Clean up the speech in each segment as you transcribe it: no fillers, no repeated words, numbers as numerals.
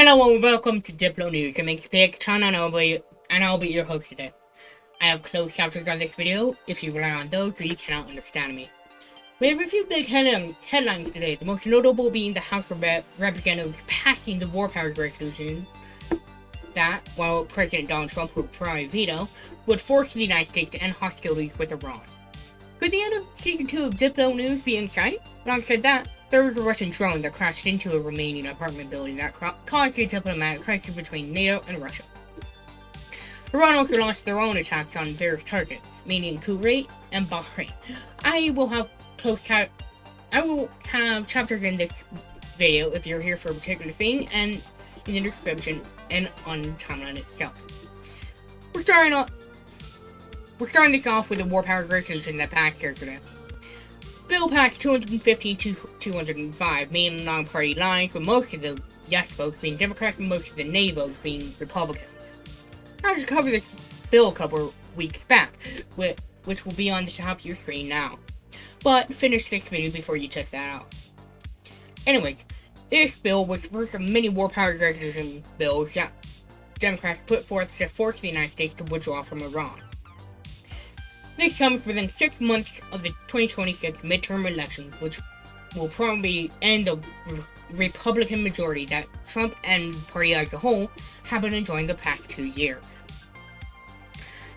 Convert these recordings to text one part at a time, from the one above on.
Hello and welcome to DiploNews, the makes big channel, and I'll be your host today. I have closed captions on this video. If you rely on those, you cannot understand me. We have a few big headlines today, the most notable being the House of Representatives passing the War Powers Resolution that, while President Donald Trump would probably veto, would force the United States to end hostilities with Iran. Could the end of Season 2 of DiploNews be in sight? Alongside that, there was a Russian drone that crashed into a Romanian apartment building that caused a diplomatic crisis between NATO and Russia. Iran also launched their own attacks on various targets, meaning Kuwait and Bahrain. I will have chapters in this video if you're here for a particular thing, and in the description and on the timeline itself. We're starting this off with the War Powers Resolution that passed yesterday. Bill passed 215 to 205, mainly along party lines, with most of the yes votes being Democrats and most of the nay votes being Republicans. I just covered this bill a couple weeks back, which will be on the top of your screen now. But finish this video before you check that out. Anyways, this bill was the first of many War Powers Resolution bills that Democrats put forth to force the United States to withdraw from Iran. This comes within 6 months of the 2026 midterm elections, which will probably end the Republican majority that Trump and the party as a whole have been enjoying the past 2 years.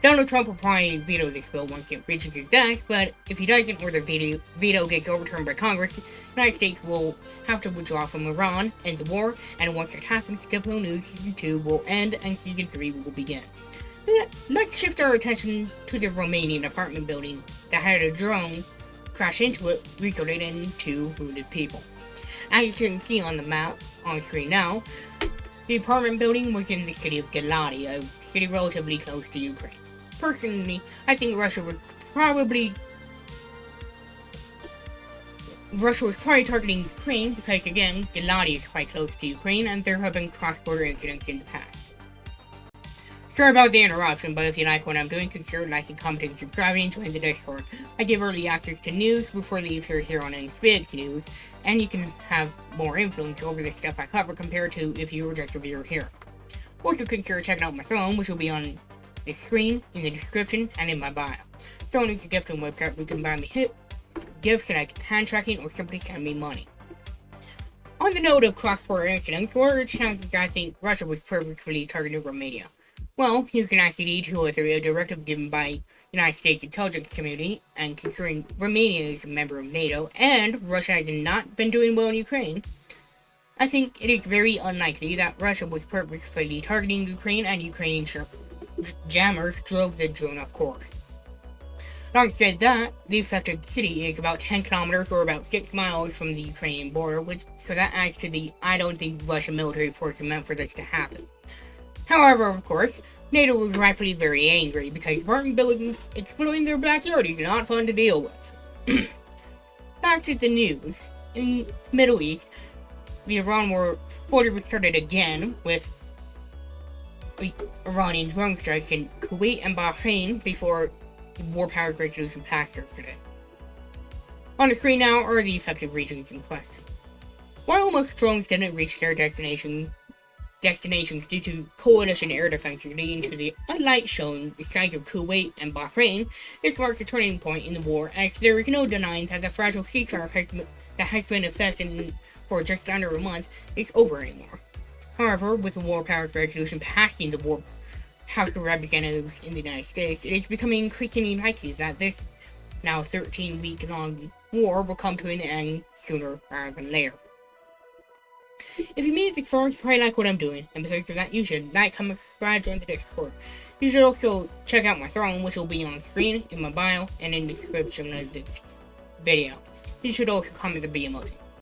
Donald Trump will probably veto this bill once it reaches his desk, but if he doesn't, or the veto gets overturned by Congress, the United States will have to withdraw from Iran, end the war, and once that happens, DiploNews Season 2 will end and Season 3 will begin. Let's shift our attention to the Romanian apartment building that had a drone crash into it, resulting in 2 wounded people. As you can see on the map on screen now, the apartment building was in the city of Galati, a city relatively close to Ukraine. Personally, I think Russia was probably targeting Ukraine because, again, Galati is quite close to Ukraine and there have been cross-border incidents in the past. Sorry about the interruption, but if you like what I'm doing, consider liking, commenting, subscribing, and join the Discord. I give early access to news before they appear here on NSBX News, and you can have more influence over the stuff I cover compared to if you were just a viewer here. Also consider checking out my Throne, which will be on the screen, in the description, and in my bio. Throne is a gifting website where you can buy me gifts like hand tracking or simply send me money. On the note of cross-border incidents, what are the chances I think Russia was purposefully targeting Romania? Well, here's an ICD-203, a directive given by United States intelligence community, and considering Romania is a member of NATO, and Russia has not been doing well in Ukraine, I think it is very unlikely that Russia was purposefully targeting Ukraine, and Ukrainian jammers drove the drone off course. Alongside that, the affected city is about 10 kilometers or about 6 miles from the Ukrainian border, so that adds to the I don't think Russian military forces meant for this to happen. However, of course, NATO was rightfully very angry because apartment buildings exploding their backyard is not fun to deal with. Back to the news. In the Middle East, the Iran war fully restarted again with Iranian drone strikes in Kuwait and Bahrain before the War Powers Resolution passed yesterday. On the screen now are the affected regions in question. While most drones didn't reach their destinations due to coalition air defenses leading to the light show in the skies of Kuwait and Bahrain, this marks a turning point in the war, as there is no denying that the fragile ceasefire that has been effective for just under a month is over anymore. However, with the War Powers Resolution passing the House of Representatives in the United States, it is becoming increasingly likely that this now 13-week-long war will come to an end sooner rather than later. If you made it this far, you probably like what I'm doing, and because of that, you should like, comment, subscribe, join the Discord. You should also check out my Throne, which will be on screen, in my bio, and in the description of this video. You should also comment the B emoji.